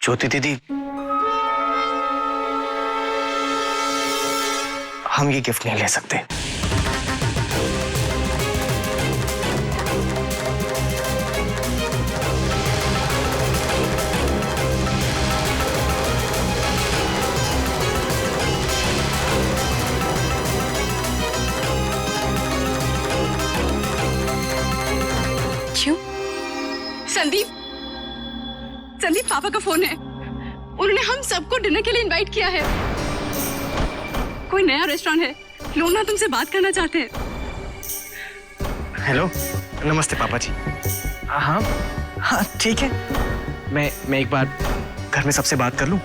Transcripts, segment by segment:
ज्योति दीदी, हम ये गिफ्ट नहीं ले सकते। क्यों? संदीप, संदीप पापा का फोन है। उन्होंने हम सबको डिनर के लिए इनवाइट किया है। कोई नया रेस्टोरेंट है, लोग ना तुमसे बात करना चाहते हैं। हेलो, नमस्ते पापा जी। हाँ हाँ ठीक है, मैं एक बार घर में सबसे बात कर लूं,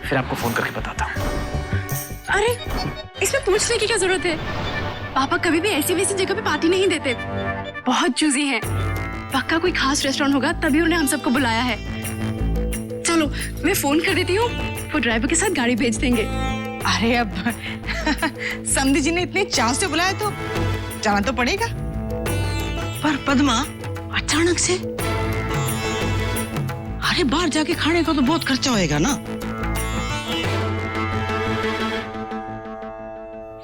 फिर आपको फोन करके बताता हूँ। अरे इसमें पूछने की क्या जरूरत है? पापा कभी भी ऐसी वैसी जगह पे पार्टी नहीं देते, बहुत चूजी हैं। पक्का कोई खास रेस्टोरेंट होगा तभी उन्हें हम सबको बुलाया है। चलो मैं फोन कर देती हूँ, वो ड्राइवर के साथ गाड़ी भेज देंगे। अरे अब समधी जी ने इतने चाव से बुलाया तो जाना तो पड़ेगा। पर पद्मा, अचानक से? अरे बाहर जाके खाने का तो बहुत खर्चा होएगा ना।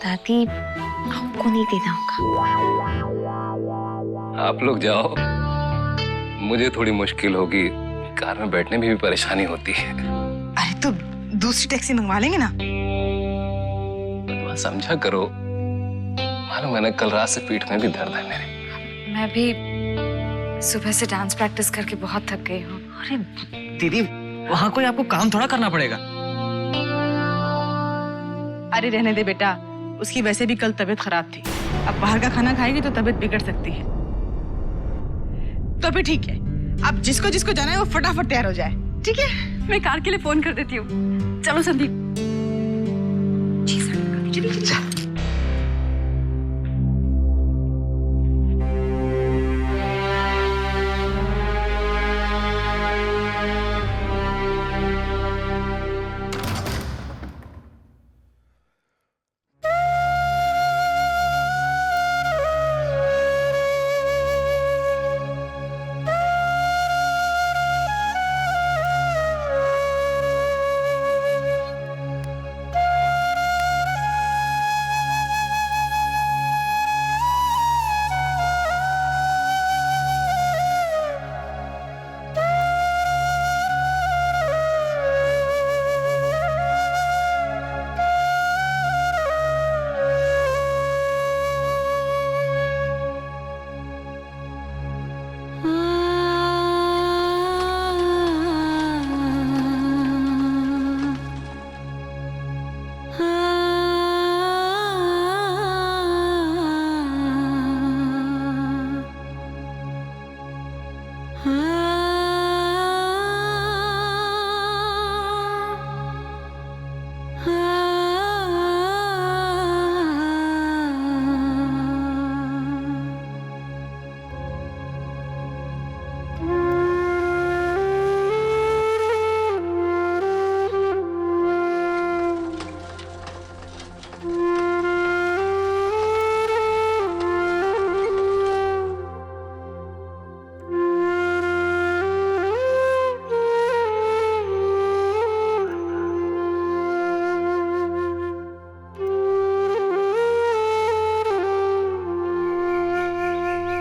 दादी, हमको नहीं देना होगा। आप लोग जाओ, मुझे थोड़ी मुश्किल होगी, कार में बैठने में भी परेशानी होती है। अरे तो दूसरी टैक्सी मंगवा लेंगे ना। तो समझा करो, मालूम है ना, कल रात से पीठ में भी दर्द है मेरे। मैं भी सुबह से डांस प्रैक्टिस करके बहुत थक गई हूँ। अरे दीदी, वहाँ कोई आपको काम थोड़ा करना पड़ेगा। अरे रहने दे बेटा, उसकी वैसे भी कल तबीयत खराब थी। अब बाहर का खाना खाएगी तो तबीयत बिगड़ सकती है। तो भी ठीक है, अब जिसको जिसको जाना है वो फटाफट तैयार हो जाए। ठीक है, मैं कार के लिए फोन कर देती हूँ। चलो संदीप।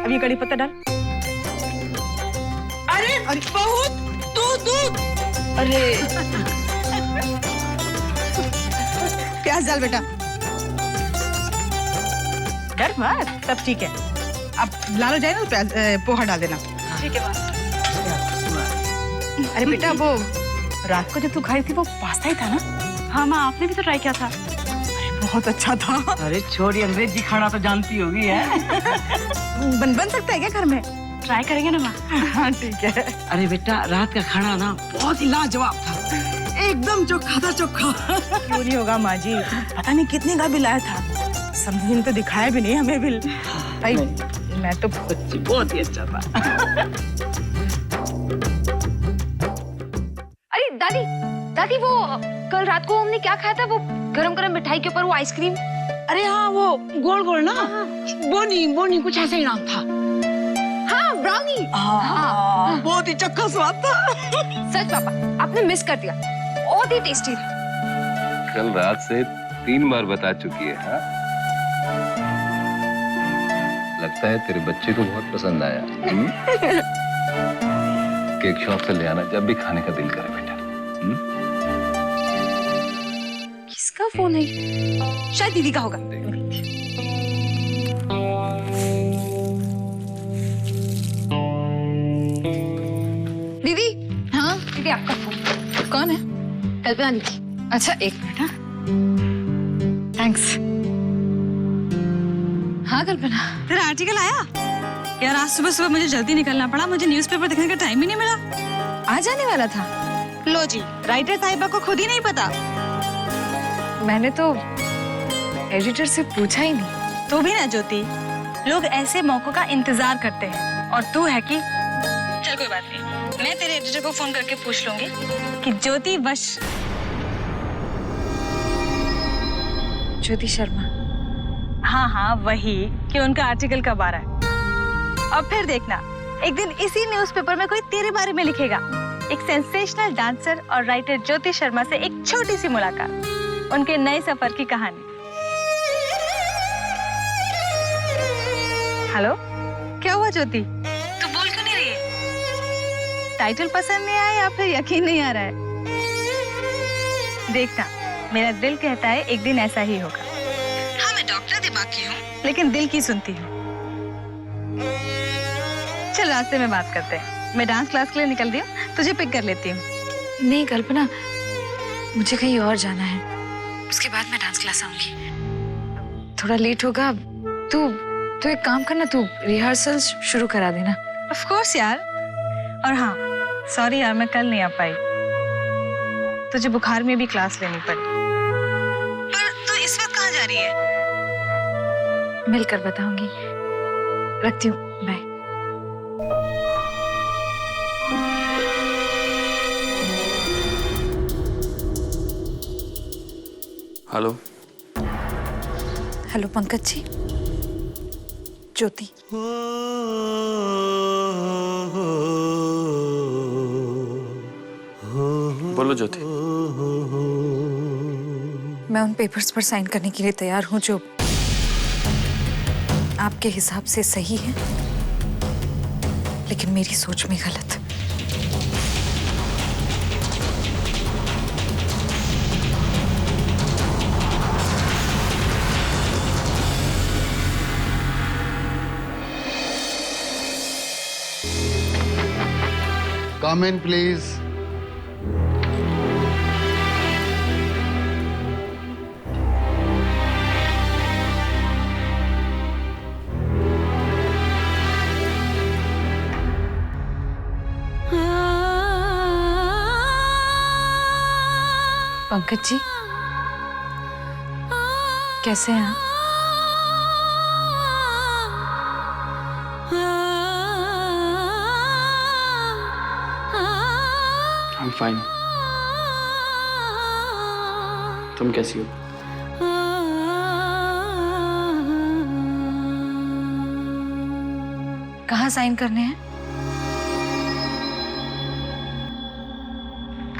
अब ये कड़ी पत्ता डाल। अरे अरे बहुत दूध। अरे प्याज डाल बेटा। डर मत, सब ठीक है। अब लाल हो जाए ना तो प्याज पोहा डाल देना। ठीक है माँ। अरे बेटा, वो रात को जब तू खाई थी वो पास्ता ही था ना? हाँ माँ, आपने भी तो ट्राई किया था। बहुत अच्छा था। अरे छोरी, अंग्रेजी खाना तो जानती होगी है। बन सकता है क्या घर में? ट्राई करेंगे ना माँ। हाँ ठीक है। अरे बेटा, रात का खाना ना बहुत ही लाजवाब था, एकदम चोखा था, चोखा। क्यों नहीं होगा माँ जी, पता नहीं कितने का बिल आया था। समझी ने तो दिखाया भी नहीं हमें बिल। भाई मैं तो सच्ची बहुत ही अच्छा था। अरे दादी, दादी वो कल रात को हमने क्या खाया था? वो गरम गरम मिठाई के ऊपर वो आइसक्रीम। अरे हाँ, वो गोल गोल ना, बोनी बोनी कुछ ऐसा ही नाम था। हाँ ब्राउनी। हाँ बहुत ही चक्का स्वाद था। सच पापा, आपने मिस कर दिया, बहुत ही टेस्टी था। कल रात से 3 बार बता चुकी है। हाँ, लगता है तेरे बच्चे को बहुत पसंद आया। केक शॉप से ले आना जब भी खाने का दिल करे बेटा। किसका फोन है? शायद दीदी का होगा। दीदी। हाँ दीदी, आपका फोन। कौन है? कल्पना दीदी। अच्छा, एक मिनट। हाँ, थैंक्स। हाँ कल्पना, तेरा आर्टिकल आया? यार आज सुबह सुबह मुझे जल्दी निकलना पड़ा, मुझे न्यूज़पेपर देखने का टाइम ही नहीं मिला। आ जाने वाला था। लो जी, राइटर साहिबा को खुद ही नहीं पता। मैंने तो एडिटर से पूछा ही नहीं। तू भी ना ज्योति, लोग ऐसे मौकों का इंतजार करते हैं और तू है कि चल कोई बात नहीं, मैं तेरे एडिटर को फोन करके पूछ लूंगी कि ज्योति शर्मा। हाँ वही, कि उनका आर्टिकल कब आ रहा है। अब फिर देखना, एक दिन इसी न्यूज़पेपर में कोई तेरे बारे में लिखेगा। एक सेंसेशनल डांसर और राइटर ज्योति शर्मा से एक छोटी सी मुलाकात, उनके नए सफर की कहानी। हेलो, क्या हुआ ज्योति? तू बोल क्यों नहीं रही है? टाइटल पसंद नहीं आया या फिर यकीन नहीं आ रहा है? देखना, मेरा दिल कहता है एक दिन ऐसा ही होगा। हाँ, मैं डॉक्टर दिमाग की हूँ, लेकिन दिल की सुनती हूँ। चल रास्ते में बात करते हैं, मैं डांस क्लास के लिए निकल रही हूँ, तुझे पिक कर लेती हूँ। नहीं कल्पना, मुझे कहीं और जाना है, उसके बाद मैं डांस क्लास आऊंगी। थोड़ा लेट होगा। तू एक काम करना, तू रिहर्सल शुरू करा देना। ऑफ कोर्स यार। और हाँ, सॉरी यार, मैं कल नहीं आ पाई, तुझे बुखार में भी क्लास लेनी पड़ी। पर तू इस वक्त कहाँ जा रही है? मिलकर बताऊंगी। रखती हूँ, bye. Hello. Hello Pankaj ji, ज्योति। बोलो ज्योति। मैं उन पेपर्स पर साइन करने के लिए तैयार हूँ जो आपके हिसाब से सही है, लेकिन मेरी सोच में गलत। Come in, please. Pankaj ji, कैसे हैं आप? I'm fine. तुम कैसी हो? कहाँ साइन करने हैं?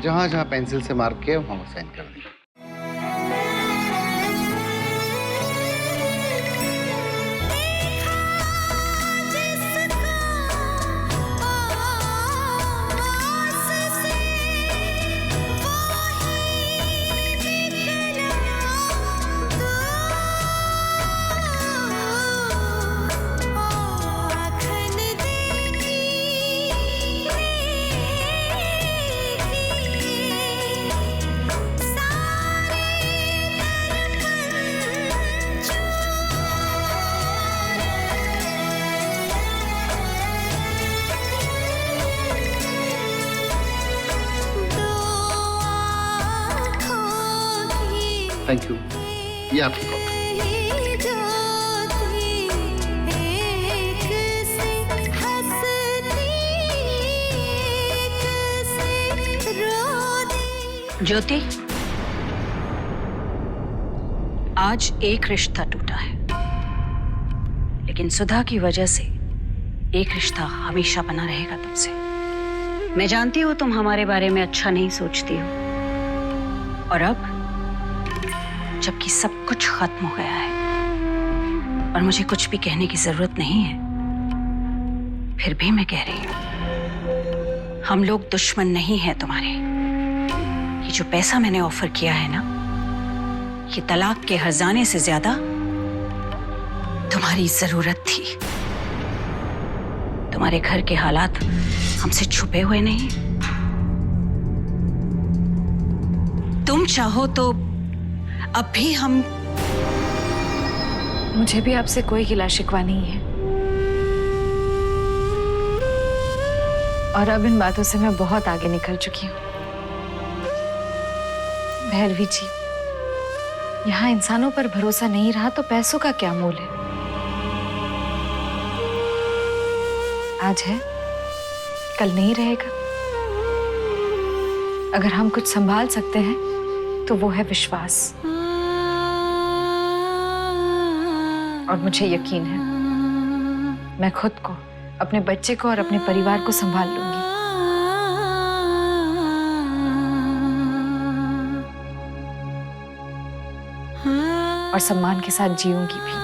जहां जहां पेंसिल से मार्क किया वहां साइन कर दी। Thank you. ये आपकी कॉपी। ज्योति, आज एक रिश्ता टूटा है, लेकिन सुधा की वजह से एक रिश्ता हमेशा बना रहेगा तुमसे। मैं जानती हूँ तुम हमारे बारे में अच्छा नहीं सोचती हो, और अब जबकि सब कुछ खत्म हो गया है और मुझे कुछ भी कहने की जरूरत नहीं है, फिर भी मैं कह रही हूँ, हम लोग दुश्मन नहीं हैं तुम्हारे। ये जो पैसा मैंने ऑफर किया है ना, ये तलाक के खजाने से ज्यादा तुम्हारी जरूरत थी। तुम्हारे घर के हालात हमसे छुपे हुए नहीं। तुम चाहो तो अब भी हम। मुझे भी आपसे कोई गिला शिकवा नहीं है, और अब इन बातों से मैं बहुत आगे निकल चुकी हूँ। भैरवी जी, यहाँ इंसानों पर भरोसा नहीं रहा तो पैसों का क्या मोल है? आज है, कल नहीं रहेगा। अगर हम कुछ संभाल सकते हैं तो वो है विश्वास, और मुझे यकीन है मैं खुद को, अपने बच्चे को और अपने परिवार को संभाल लूंगी। और सम्मान के साथ जीऊंगी भी।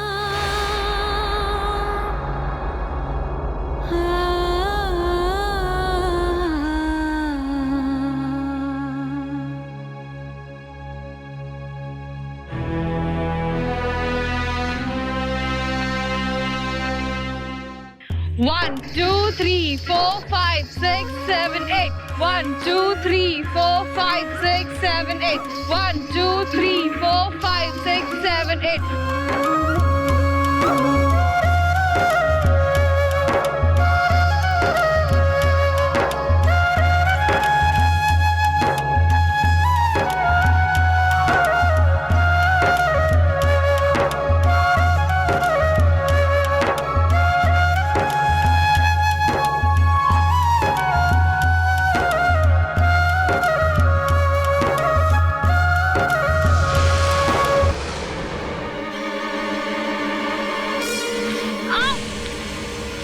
One, two, three, four, five, six, seven, eight. 1, 2, 3, 4, 5, 6, 7, 8. 1, 2, 3, 4, 5, 6, 7, 8.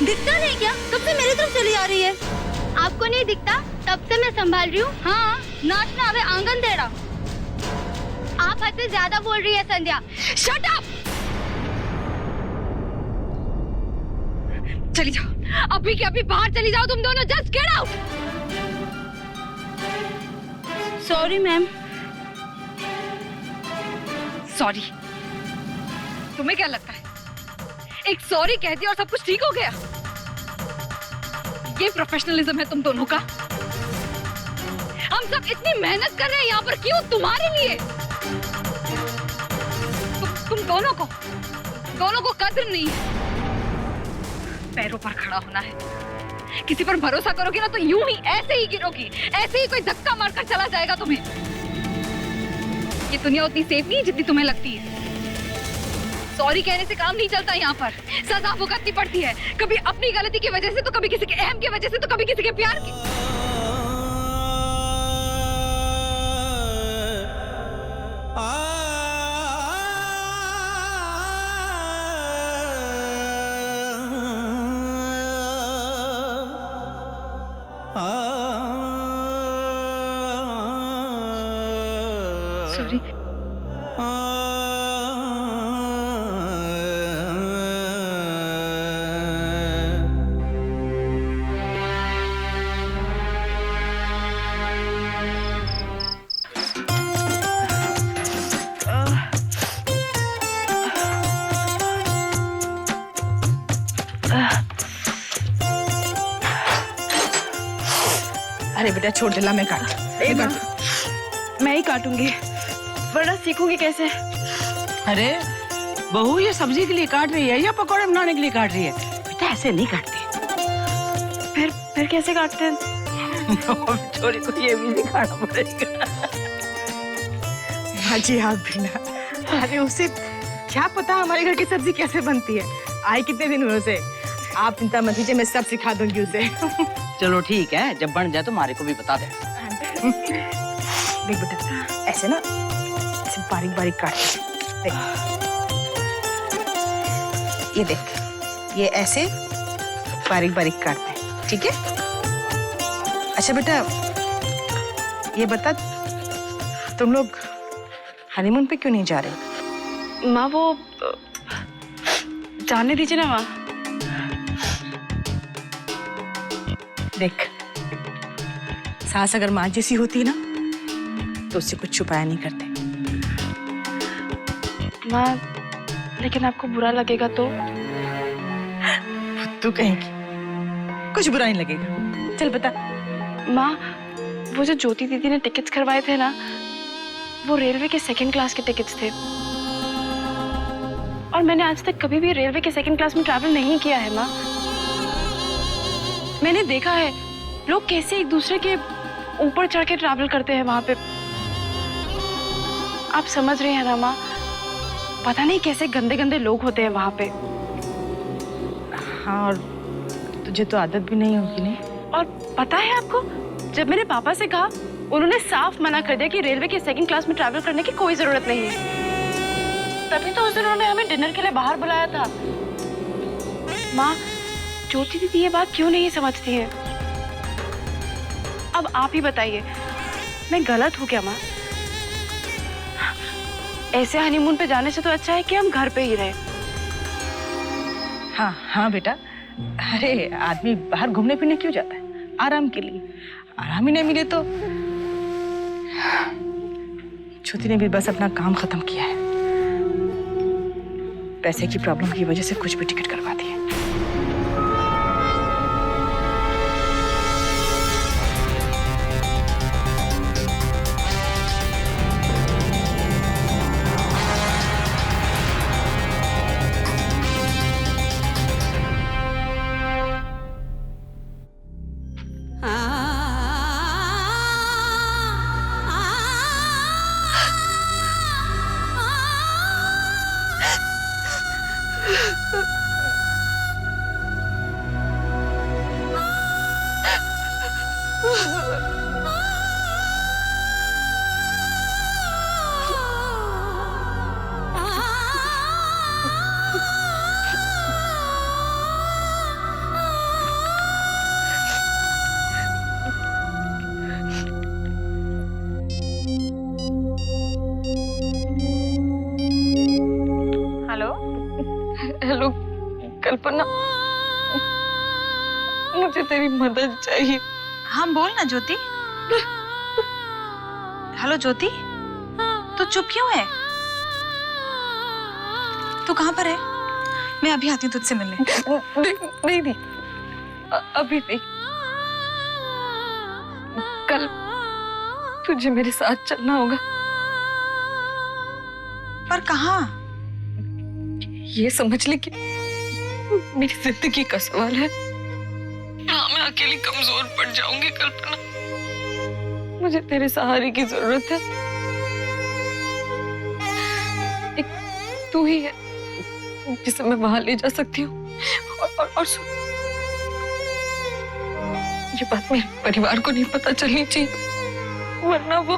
दिखता नहीं क्या? कब से मेरी तरफ चली आ रही है? आपको नहीं दिखता? तब से मैं संभाल रही हूँ। हाँ, नाचना हमें आंगन दे रहा। आप हद से ज्यादा बोल रही है संध्या। Shut up! चली जाओ, अभी के अभी बाहर चली जाओ तुम दोनों। Just get out. Sorry ma'am. Sorry? तुम्हें क्या लगता है एक सॉरी कह दिया और सब कुछ ठीक हो गया? ये प्रोफेशनलिज्म है तुम दोनों का? हम सब इतनी मेहनत कर रहे हैं यहाँ पर, क्यों? तुम्हारे लिए। तुम दोनों को कद्र नहीं है। पैरों पर खड़ा होना है। किसी पर भरोसा करोगी ना तो यूं ही ऐसे ही गिरोगी, ऐसे ही कोई धक्का मारकर चला जाएगा तुम्हें। ये दुनिया उतनी सेफ नहीं है जितनी तुम्हें लगती है। सॉरी कहने से काम नहीं चलता यहाँ पर, सजा भुगतनी पड़ती है। कभी अपनी गलती की वजह से, तो कभी किसी के अहम की वजह से, तो कभी किसी के प्यार की। सॉरी। अरे बेटा छोड़, दिला मैं काट। मैं ही काटूंगी, वरना सीखूंगी कैसे? अरे बहू, ये सब्जी के लिए काट रही है या पकौड़े बनाने के लिए काट रही है? बेटा ऐसे नहीं काटते। फिर कैसे काटते हैं? छोरी को ये भी सिखाना पड़ेगा। हाँ जी, आप भी ना। अरे उसे क्या पता हमारे घर की सब्जी कैसे बनती है? आए कितने दिन हुए उसे। आप चिंता मत कीजिए, मैं सब सिखा दूंगी उसे। चलो ठीक है, जब बन जाए तो हमारे को भी बता दे। देख बेटा, ऐसे ना, ऐसे बारीक बारीक काट। देख, ये देख, ये ऐसे बारीक बारीक काटते हैं, ठीक है? अच्छा बेटा, ये बता, तुम लोग हनीमून पे क्यों नहीं जा रहे? माँ वो जाने दीजिए ना माँ। देख, सास अगर माँ जैसी होती ना तो उससे कुछ छुपाया नहीं करते। माँ लेकिन आपको बुरा लगेगा तो? तू कहेगी कुछ बुरा नहीं लगेगा। चल बता। माँ वो जो ज्योति दीदी ने टिकट्स करवाए थे ना, वो रेलवे के 2nd क्लास के टिकट्स थे। और मैंने आज तक कभी भी रेलवे के 2nd क्लास में ट्रैवल नहीं किया है माँ। मैंने देखा है लोग कैसे एक दूसरे के ऊपर चढ़ के ट्रैवल करते हैं वहां पे। आप समझ रहे हैं ना माँ, पता नहीं कैसे गंदे गंदे लोग होते हैं वहां पे। हाँ, और तुझे तो आदत भी नहीं होगी नहीं। और पता है आपको, जब मैंने पापा से कहा, उन्होंने साफ मना कर दिया कि रेलवे के 2nd क्लास में ट्रैवल करने की कोई जरूरत नहीं है। तभी तो उस दिन उन्होंने हमें डिनर के लिए बाहर बुलाया था। माँ, ज्योति दीदी ये बात क्यों नहीं समझती है? अब आप ही बताइए, मैं गलत हूँ क्या माँ? ऐसे हनीमून पे जाने से तो अच्छा है कि हम घर पे ही रहें। हाँ हाँ बेटा, अरे आदमी बाहर घूमने फिरने क्यों जाता है? आराम के लिए। आराम ही नहीं मिले तो। ज्योति ने भी बस अपना काम खत्म किया है। पैसे की प्रॉब्लम की वजह से कुछ भी टिकट करवा दिए। हेलो कल्पना, मुझे तेरी मदद चाहिए। हाँ बोल ना ज्योति। हेलो ज्योति, तू चुप क्यों है? तू कहाँ पर है? मैं अभी आती हूँ तुझसे मिलने। नहीं, अभी नहीं। कल तुझे मेरे साथ चलना होगा। पर कहाँ? ये समझ ले कि मेरी जिंदगी का सवाल है। हाँ, मैं अकेली कमजोर पड़ जाऊंगी कल्पना। मुझे तेरे सहारे की जरूरत है। एक तू ही है जिसे मैं वहां ले जा सकती हूँ। और सुन, ये बात मेरे परिवार को नहीं पता चलनी चाहिए, वरना वो